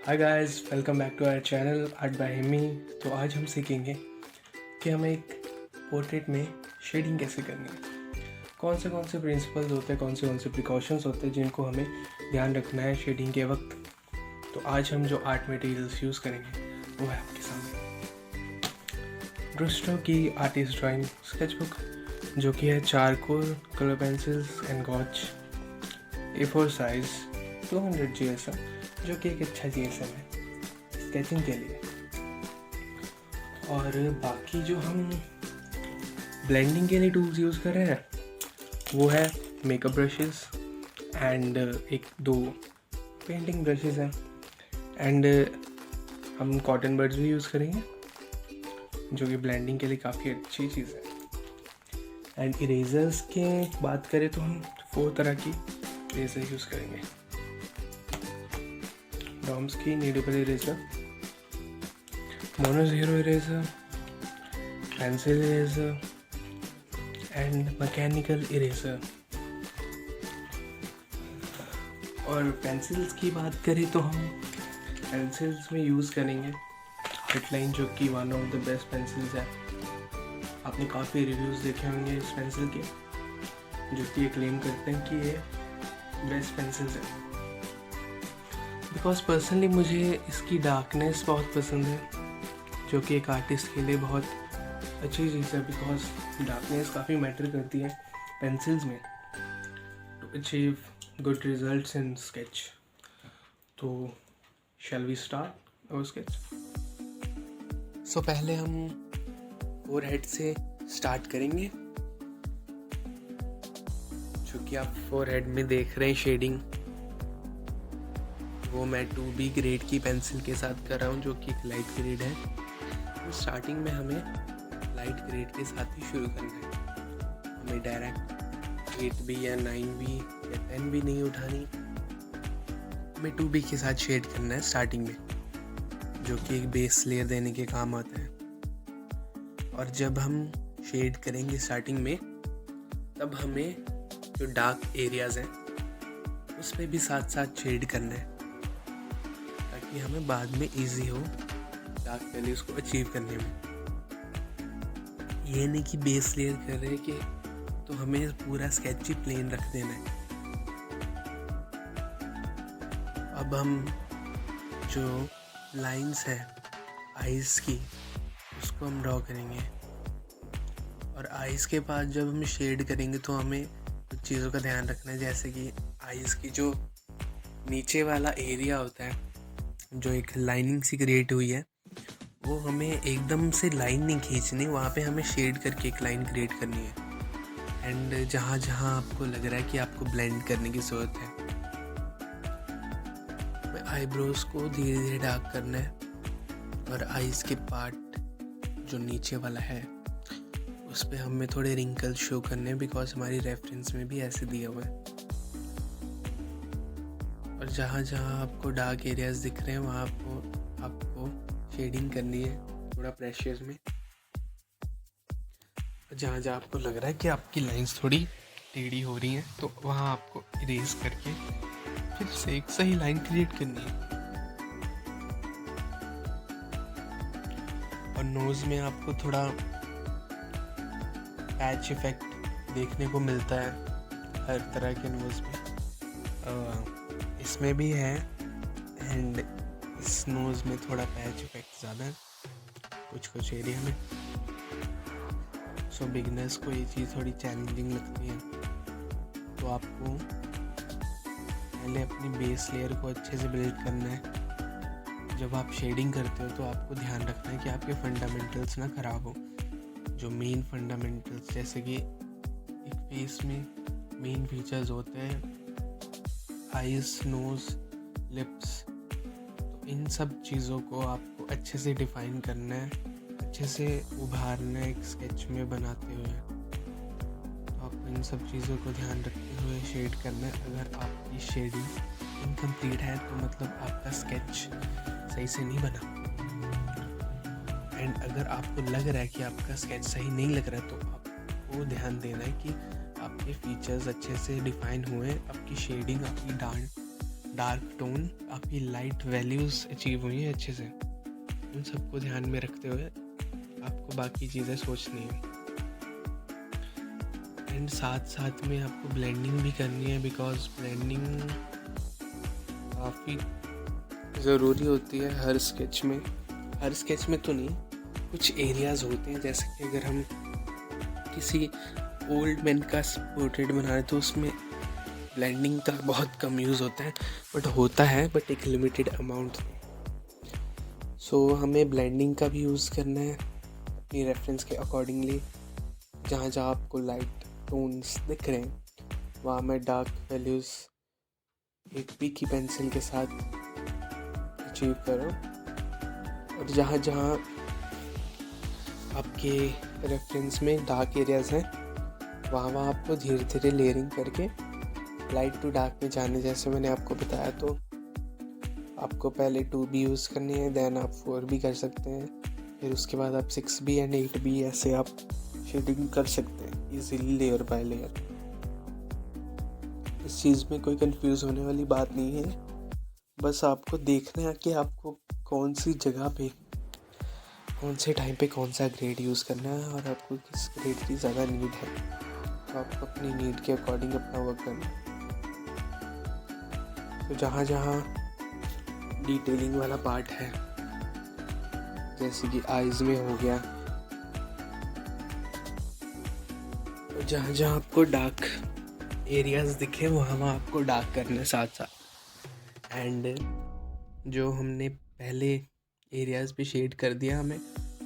Hi guys, welcome back to our channel art by Himi. तो आज हम सीखेंगे कि हमें एक पोर्ट्रेट में शेडिंग कैसे करनी है। कौन से प्रिंसिपल्स होते हैं, कौन से प्रिकॉशंस होते हैं जिनको हमें ध्यान रखना है शेडिंग के वक्त। तो आज हम जो आर्ट मटेरियल्स यूज़ करेंगे वो है आपके सामने ब्रुस्टो की आर्टिस्ट ड्राइंग स्केचबुक, जो कि है charcoal, colour pencils and gouache, A4 size 200 GSM, जो कि एक अच्छा GSM है स्केचिंग के लिए। और बाकी जो हम ब्लेंडिंग के लिए टूल्स यूज़ कर रहे हैं वो है मेकअप ब्रशेस एंड एक दो पेंटिंग ब्रशेस हैं एंड हम कॉटन बड्स भी यूज़ करेंगे, जो कि ब्लेंडिंग के लिए काफ़ी अच्छी चीज़ है। एंड इरेजर्स की बात करें तो हम 4 तरह की इरेजर यूज़ करेंगे। डॉम्स की needable eraser, mono zero eraser, pencil eraser and mechanical eraser. और पेंसिल्स की बात करें तो हम पेंसिल्स में यूज़ करेंगे हिटलाइन, जो कि one of the best pencils है। आपने काफ़ी रिव्यूज़ देखे होंगे इस पेंसिल के, जो कि ये क्लेम करते हैं कि ये बेस्ट पेंसिल्स है। बिकॉज पर्सनली मुझे इसकी डार्कनेस बहुत पसंद है, जो कि एक आर्टिस्ट के लिए बहुत अच्छी चीज़ है। बिकॉज डार्कनेस काफ़ी मैटर करती है पेंसिल्स में to achieve good results in sketch. तो shall we start our sketch. So पहले हम फोरहेड से स्टार्ट करेंगे, जो कि आप फोरहेड में देख रहे हैं शेडिंग, वो मैं 2B ग्रेड की पेंसिल के साथ कर रहा हूँ, जो कि एक लाइट ग्रेड है। तो स्टार्टिंग में हमें लाइट ग्रेड के साथ ही शुरू करना है। हमें डायरेक्ट 8B या 9B या 10B नहीं उठानी, हमें 2B के साथ शेड करना है स्टार्टिंग में, जो कि एक बेस लेयर देने के काम आता है। और जब हम शेड करेंगे स्टार्टिंग में, तब हमें जो डार्क एरियाज़ हैं उस पर भी साथ साथ शेड करना है, ताकि हमें बाद में इजी हो डार्क वैल्यूज़ को अचीव करने में। ये नहीं कि बेस लेयर कर रहे हैं कि तो हमें पूरा स्केच ही प्लेन रख देना है। अब हम जो लाइंस है आइज़ की, उसको हम ड्रॉ करेंगे। और आइज़ के बाद जब हम शेड करेंगे तो हमें कुछ चीज़ों का ध्यान रखना है, जैसे कि आइज़ की जो नीचे वाला एरिया होता है, जो एक लाइनिंग सी क्रिएट हुई है, वो हमें एकदम से लाइन नहीं खींचनी, वहाँ पे हमें शेड करके एक लाइन क्रिएट करनी है। एंड जहाँ जहाँ आपको लग रहा है कि आपको ब्लेंड करने की ज़रूरत है, आईब्रोज को धीरे धीरे डार्क करना है। और आइज़ के पार्ट जो नीचे वाला है उस पर हमें थोड़े रिंकल शो करने हैं, बिकॉज हमारी रेफरेंस में भी ऐसे दिया हुआ है। और जहाँ जहाँ आपको डार्क एरियाज दिख रहे हैं वहाँ आपको शेडिंग करनी है थोड़ा प्रेशर में। जहाँ जहाँ आपको लग रहा है कि आपकी लाइंस थोड़ी टेढ़ी हो रही हैं, तो वहाँ आपको इरेज करके फिर से एक सही लाइन क्रिएट करनी है। और नोज़ में आपको थोड़ा पैच इफेक्ट देखने को मिलता है हर तरह के नोज़ में, इसमें भी है। एंड इस नोज़ में थोड़ा पैच इफेक्ट ज़्यादा है कुछ एरिया में। सो बिगिनर्स को ये चीज़ थोड़ी चैलेंजिंग लगती है, तो आपको पहले अपनी बेस लेयर को अच्छे से बिल्ड करना है। जब आप शेडिंग करते हो तो आपको ध्यान रखना है कि आपके फंडामेंटल्स ना ख़राब हो। जो मेन फंडामेंटल्स, जैसे कि एक फेस में मेन फीचर्स होते हैं आइज़, नोज़, लिप्स, तो इन सब चीज़ों को आपको अच्छे से डिफ़ाइन करना है, अच्छे से उभारना है एक स्केच में बनाते हुए। तो आपको इन सब चीज़ों को ध्यान रखते हुए शेड करना है। अगर आपकी शेडिंग इनकम्प्लीट है तो मतलब आपका स्केच सही से नहीं बना। एंड अगर आपको लग रहा है कि आपका स्केच सही नहीं लग रहा है, तो आपको ध्यान देना है कि आपके फीचर्स अच्छे से डिफाइन हुए, आपकी शेडिंग, आपकी डार्क टोन, काफ़ी लाइट वैल्यूज़ अचीव हुई हैं अच्छे से। उन सबको ध्यान में रखते हुए आपको बाकी चीज़ें सोचनी है। एंड साथ साथ में आपको ब्लेंडिंग भी करनी है, बिकॉज ब्लेंडिंग काफ़ी ज़रूरी होती है हर स्केच में। हर स्केच में तो नहीं, कुछ एरियाज़ होते हैं, जैसे कि अगर हम किसी ओल्ड मैन का पोर्ट्रेट बना रहे तो उसमें ब्लेंडिंग का बहुत कम यूज़ होता है, बट होता है, बट एक लिमिटेड अमाउंट। सो हमें ब्लेंडिंग का भी यूज़ करना है अपनी रेफरेंस के अकॉर्डिंगली। जहाँ जहाँ आपको लाइट टोन्स दिख रहे हैं वहाँ मैं डार्क वैल्यूज़ एक पी की पेंसिल के साथ अचीव करो, और जहाँ जहाँ आपके रेफरेंस में डार्क एरियाज़ हैं वहाँ आपको धीरे धीरे लेयरिंग करके लाइट टू डार्क में जाने, जैसे मैंने आपको बताया। तो आपको पहले 2B यूज़ करनी है, देन आप 4B कर सकते हैं, फिर उसके बाद आप 6B एंड 8B ऐसे आप शेडिंग कर सकते हैं इजीली लेयर बाय लेयर। इस चीज़ में कोई कंफ्यूज होने वाली बात नहीं है, बस आपको देखना है कि आपको कौन सी जगह पे कौन से टाइम पे कौन सा ग्रेड यूज़ करना है और आपको किस ग्रेड की ज़्यादा नीड है, तो आपको अपनी नीड के अकॉर्डिंग अपना वर्क करना है। तो जहाँ जहाँ डिटेलिंग वाला पार्ट है, जैसे कि आइज़ में हो गया, तो जहाँ जहाँ आपको डार्क एरियाज़ दिखे वहाँ आपको डार्क करना है साथ साथ। एंड जो हमने पहले एरियाज़ पे शेड कर दिया, हमें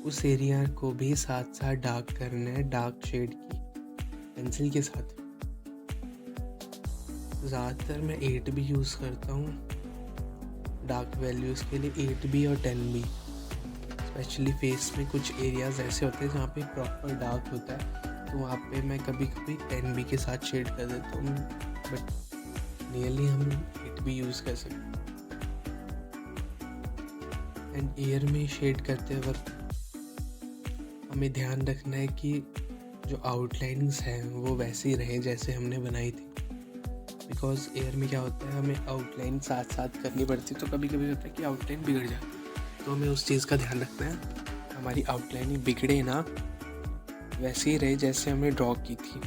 उस एरिया को भी साथ साथ डार्क करना है डार्क शेड की पेंसिल के साथ। ज़्यादातर मैं 8B यूज़ करता हूँ डार्क वैल्यूज़ के लिए, 8B और 10B। स्पेशली फेस में कुछ एरियाज़ ऐसे होते हैं जहाँ पे प्रॉपर डार्क होता है, तो वहाँ पे मैं कभी कभी 10B के साथ शेड कर देता हूँ, बट नियरली हम 8B यूज़ कर सकते हैं। एंड एयर में शेड करते वक्त हमें ध्यान रखना है कि जो आउटलाइनिंग्स हैं वो वैसे ही रहे जैसे हमने बनाई थी, बिकॉज एयर में क्या होता है हमें आउटलाइन साथ साथ करनी पड़ती है, तो कभी कभी होता है कि आउटलाइन बिगड़ जाती है, तो हमें उस चीज़ का ध्यान रखना है हमारी आउटलाइनिंग बिगड़े ना, वैसे ही रहे जैसे हमने ड्रॉ की थी।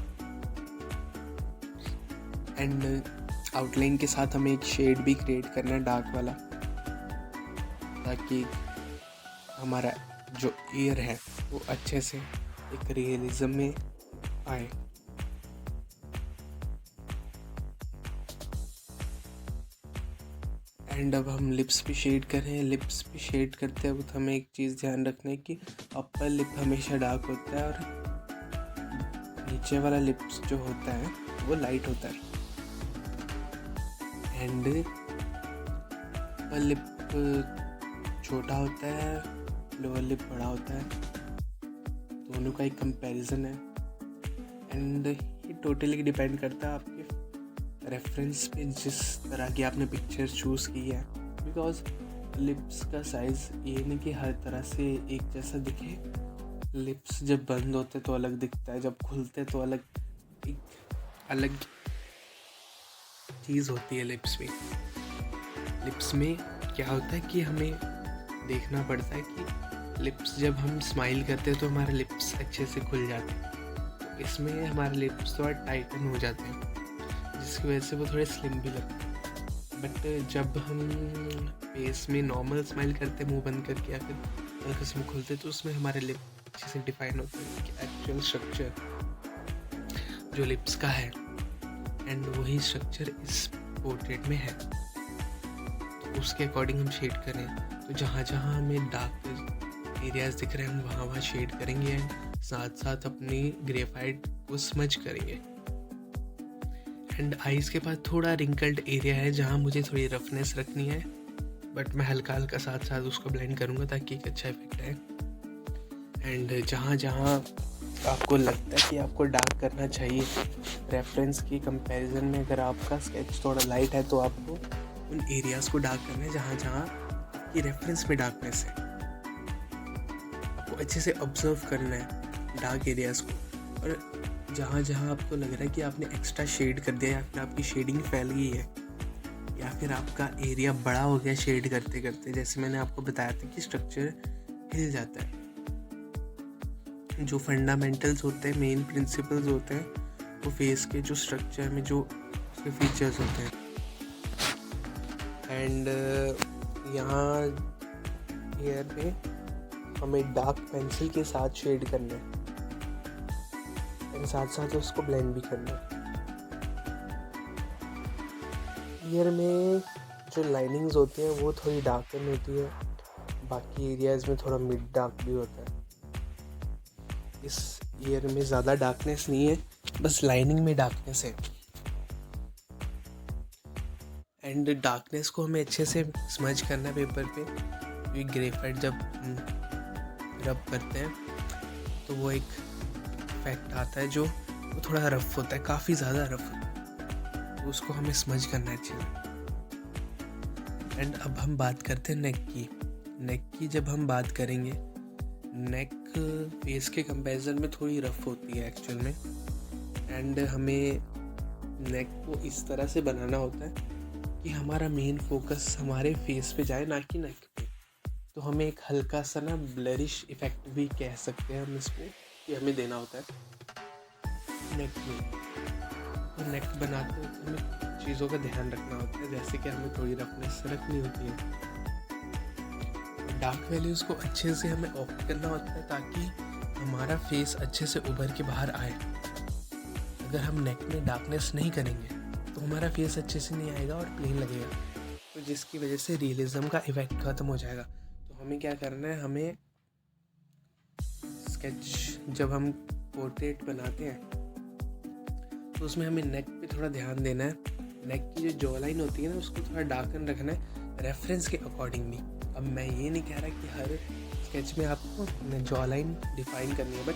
एंड आउटलाइन के साथ हमें एक शेड भी क्रिएट करना है डार्क वाला, ताकि हमारा जो एयर है वो अच्छे से एक रियलिज्म में आए। एंड अब हम लिप्स पे शेड कर रहे हैं। लिप्स पे शेड करते वक्त हमें एक चीज़ ध्यान रखना है कि अपर लिप हमेशा डार्क होता है और नीचे वाला लिप्स जो होता है वो लाइट होता है। एंड अपर लिप छोटा होता है, लोअर लिप बड़ा होता है, दोनों का एक कंपैरिजन है। एंड ये टोटली डिपेंड करता है आपके रेफरेंस पे, जिस तरह की आपने पिक्चर चूज़ की है, बिकॉज लिप्स का साइज़ ये नहीं कि हर तरह से एक जैसा दिखे। लिप्स जब बंद होते तो अलग दिखता है, जब खुलते तो अलग, एक अलग चीज़ होती है लिप्स में। लिप्स में क्या होता है कि हमें देखना पड़ता है कि लिप्स जब हम स्माइल करते हैं तो हमारे लिप्स अच्छे से खुल जाते हैं, तो इसमें हमारे लिप्स थोड़ा टाइटन हो जाते हैं, जिसकी वजह से वो थोड़े स्लिम भी लगते हैं। बट जब हम फेस में नॉर्मल स्माइल करते हैं मुंह बंद करके या फिर हल्के से मुँह खोलते, तो उसमें हमारे लिप अच्छे से डिफाइन होते हैं कि एक्चुअल स्ट्रक्चर जो लिप्स का है, एंड वही स्ट्रक्चर इस पोर्ट्रेट में है, तो उसके अकॉर्डिंग हम शेड करें। तो जहाँ जहाँ हमें डार्क एरियाज़ दिख रहे हैं हम वहाँ वहाँ शेड करेंगे, एंड साथ साथ अपनी ग्रेफाइट को स्मज करेंगे। एंड आइज़ के पास थोड़ा रिंकल्ड एरिया है जहाँ मुझे थोड़ी रफनेस रखनी है, बट मैं हल्का हल्का साथ साथ उसको ब्लेंड करूँगा ताकि एक अच्छा इफेक्ट आए। एंड जहाँ जहाँ आपको लगता है कि आपको डार्क करना चाहिए रेफरेंस की कंपैरिजन में, अगर आपका स्केच थोड़ा लाइट है तो आपको उन एरियाज़ को डार्क करना है जहाँ जहाँ आपकी रेफरेंस में डार्कनेस है। आपको अच्छे से ऑब्जर्व करना है डार्क एरियाज़ को, और जहाँ जहाँ आपको लग रहा है कि आपने एक्स्ट्रा शेड कर दिया या फिर आपकी शेडिंग फैल गई है या फिर आपका एरिया बड़ा हो गया शेड करते करते, जैसे मैंने आपको बताया था कि स्ट्रक्चर हिल जाता है। जो फंडामेंटल्स होते हैं, मेन प्रिंसिपल्स होते हैं, वो फेस के जो स्ट्रक्चर में जो उसके फीचर्स होते हैं। एंड यहाँ हेयर पे हमें डार्क पेंसिल के साथ शेड करना है एंड साथ साथ उसको ब्लेंड भी करना है। ईयर में जो लाइनिंग्स होती हैं वो थोड़ी डार्कन होती है, बाकी एरियाज़ में थोड़ा मिड डार्क भी होता है। इस ईयर में ज़्यादा डार्कनेस नहीं है, बस लाइनिंग में डार्कनेस है। एंड डार्कनेस को हमें अच्छे से स्मज करना है पेपर पे, क्योंकि ग्रेफाइट जब रब करते हैं तो वो एक इफेक्ट आता है जो वो थोड़ा रफ होता है, काफ़ी ज़्यादा रफ होता है, तो उसको हमें समझ करना है अच्छे से। एंड अब हम बात करते हैं नेक की। नेक की जब हम बात करेंगे, नेक फेस के कंपैरिजन में थोड़ी रफ होती है एक्चुअल में। एंड हमें नेक को इस तरह से बनाना होता है कि हमारा मेन फोकस हमारे फेस पे जाए, ना कि नेक पे। तो हमें एक हल्का सा ना ब्लरिश इफेक्ट भी कह सकते हैं हम इसको, कि हमें देना होता है नेक में। तो नेक बनाते वक्त हमें चीज़ों का ध्यान रखना होता है, जैसे कि हमें थोड़ी रफनेस रखनी होती है। डार्क वैल्यूज को अच्छे से हमें ऑप्ट करना होता है ताकि हमारा फेस अच्छे से उभर के बाहर आए। अगर हम नेक में डार्कनेस नहीं करेंगे तो हमारा फेस अच्छे से नहीं आएगा और प्लेन लगेगा, तो जिसकी वजह से रियलिज्म का इफेक्ट ख़त्म हो जाएगा। तो हमें क्या करना है, हमें स्केच जब हम पोर्ट्रेट बनाते हैं तो उसमें हमें नेक पे थोड़ा ध्यान देना है। नेक की जो जॉ लाइन होती है ना, उसको थोड़ा डार्कन रखना है रेफरेंस के अकॉर्डिंगली। अब मैं ये नहीं कह रहा कि हर स्केच में आपको जॉ लाइन डिफाइन करनी है, बट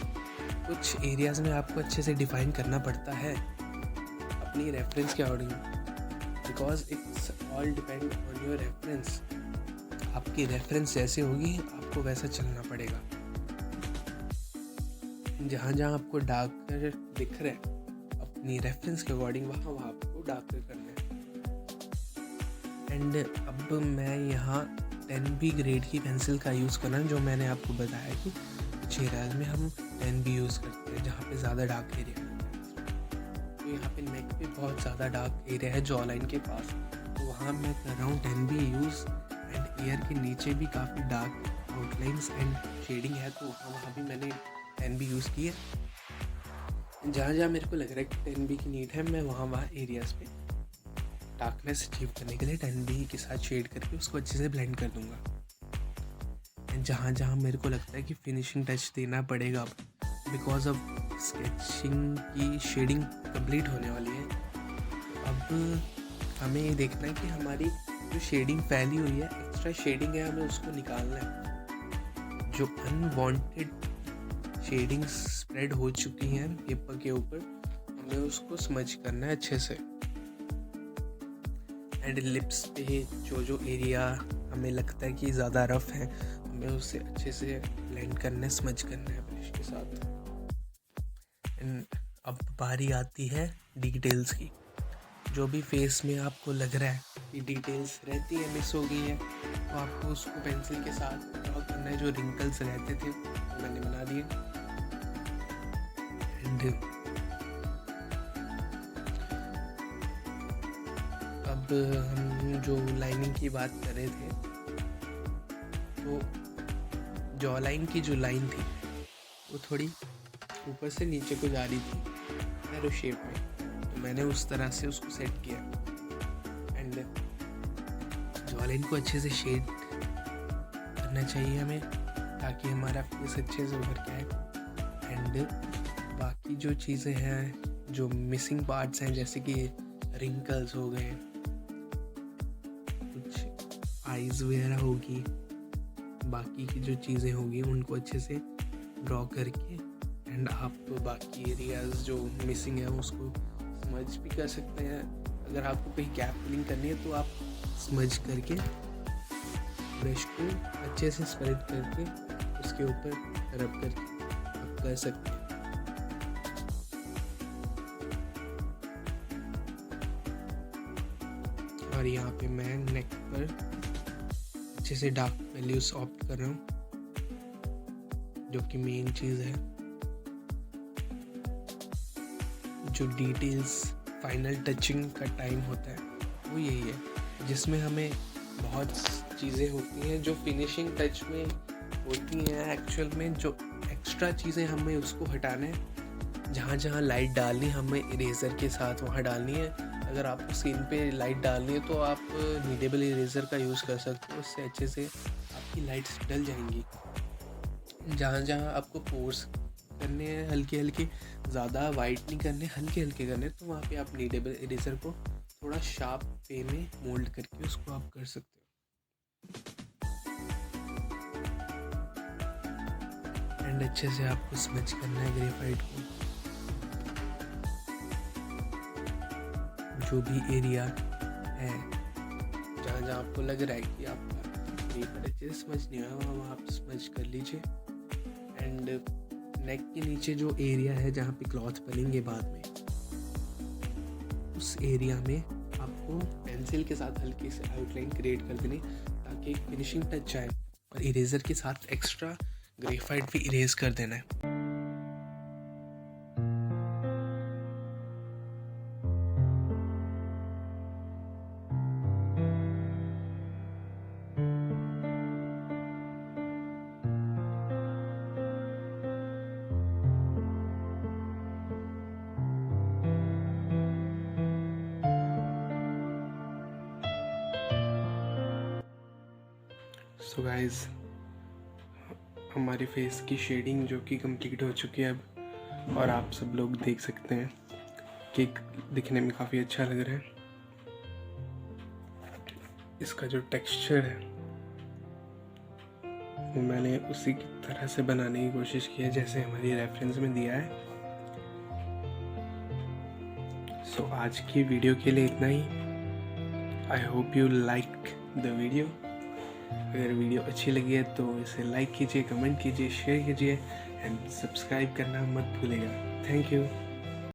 कुछ एरियाज़ में आपको अच्छे से डिफाइन करना पड़ता है अपनी रेफरेंस के according, because it's all depend on your reference. आपकी रेफरेंस जैसे होगी आपको वैसा चलना पड़ेगा। जहाँ जहाँ आपको डार्कर दिख रहा है अपनी रेफरेंस के अकॉर्डिंग, वहाँ आपको डार्कर करना है। एंड अब मैं यहाँ 10B ग्रेड की पेंसिल का यूज़ करना, जो मैंने आपको बताया कि कुछ एरियाज में हम 10B यूज़ करते हैं जहाँ पे ज़्यादा डार्क एरिया है। तो यहाँ पे नेक पे बहुत ज़्यादा डार्क एरिया है जॉ लाइन के पास, तो वहाँ मैं कर रहा हूँ 10B यूज़। एंड ईयर के नीचे भी काफ़ी डार्क आउटलाइंस एंड शेडिंग है, तो वहाँ भी मैंने 10B यूज़ की है। जहाँ जहाँ मेरे को लग रहा है कि 10B की नीड है, मैं वहाँ एरियाज़ पे डार्कनेस अचीव करने के लिए 10B के साथ शेड करके उसको अच्छे से ब्लेंड कर दूँगा। एंड जहाँ जहाँ मेरे को लगता है कि फिनिशिंग टच देना पड़ेगा अब, बिकॉज अब स्केचिंग की शेडिंग कंप्लीट होने वाली है। अब हमें ये देखना है कि हमारी जो शेडिंग फैली हुई है, एक्स्ट्रा शेडिंग है, हमें उसको निकालना है। जो अनवांटेड शेडिंग स्प्रेड हो चुकी हैं पेपर के ऊपर, हमें उसको समझ करना है अच्छे से। एंड लिप्स पे जो एरिया हमें लगता है कि ज़्यादा रफ है, हमें उसे अच्छे से ब्लेंड करना है, समझ करना है ब्रश के साथ। एंड अब बारी आती है डिटेल्स की। जो भी फेस में आपको लग रहा है कि डिटेल्स रहती है, मिस हो गई है, तो आपको उसको पेंसिल के साथ ड्रॉ करना है। जो रिंकल्स रहते थे वो मैंने बना दिए। एंड अब हम जो लाइनिंग की बात कर रहे थे, तो जॉ लाइन की जो लाइन थी वो थोड़ी ऊपर से नीचे को जा रही थी एरो शेप में, तो मैंने उस तरह से उसको सेट किया। एंड जॉ लाइन को अच्छे से शेड करना चाहिए हमें, ताकि हमारा फेस अच्छे से उभर के आए। एंड बाकी जो चीज़ें हैं, जो मिसिंग पार्ट्स हैं, जैसे कि रिंकल्स हो गए, कुछ आइज़ वगैरह होगी, बाकी की जो चीज़ें होगी उनको अच्छे से ड्रॉ करके, एंड आप बाकी एरियाज़ जो मिसिंग है उसको समझ भी कर सकते हैं। अगर आपको कोई गैप फिलिंग करनी है तो आप समझ करके ब्रश को अच्छे से स्प्रेड करके उसके ऊपर रब करके आप कर सकते हैं। और यहाँ पे मैं नेक पर अच्छे से डार्क वैल्यूज ऑप्ट कर रहा हूँ, जो कि मेन चीज़ है। जो डिटेल्स फाइनल टचिंग का टाइम होता है वो यही है, जिसमें हमें बहुत चीज़ें होती हैं जो फिनिशिंग टच में होती हैं। एक्चुअल में जो एक्स्ट्रा चीज़ें हमें उसको हटाना है, जहाँ जहाँ लाइट डालनी हमें इरेज़र के साथ वहाँ डालनी है। अगर आपको सीन पे लाइट डालनी है तो आप नीडेबल इरेज़र का यूज़ कर सकते हो, उससे अच्छे से आपकी लाइट्स डल जाएंगी। जहाँ जहाँ आपको पोर्स करने हैं हल्के हल्के, ज़्यादा वाइट नहीं करने, हल्के हल्के करने, तो वहाँ पे आप नीडेबल इरेज़र को थोड़ा शार्प वे में मोल्ड करके उसको आप कर सकते हो। एंड अच्छे से आपको स्मच करना है ग्रेफाइट को। जो भी एरिया है जहाँ जहाँ आपको लग रहा है कि आपका ग्रेफाइट अच्छे से स्मच नहीं हुआ, वहाँ आप स्मच कर लीजिए। एंड नेक के नीचे जो एरिया है जहाँ पे क्लॉथ बनेंगे बाद में, उस एरिया में आपको पेंसिल के साथ हल्की से आउटलाइन क्रिएट कर देनी, ताकि फिनिशिंग टच आए, और इरेज़र के साथ एक्स्ट्रा ग्रेफाइट भी इरेज कर देना है। सो गाइस, हमारे फेस की शेडिंग जो कि कंप्लीट हो चुकी है अब, और आप सब लोग देख सकते हैं कि दिखने में काफ़ी अच्छा लग रहा है। इसका जो टेक्सचर है वो मैंने उसी की तरह से बनाने की कोशिश की है जैसे हमारी रेफरेंस में दिया है। सो आज की वीडियो के लिए इतना ही। I hope you like the video. अगर वीडियो अच्छी लगी है तो इसे लाइक कीजिए, कमेंट कीजिए, शेयर कीजिए एंड सब्सक्राइब करना मत भूलिएगा। Thank you.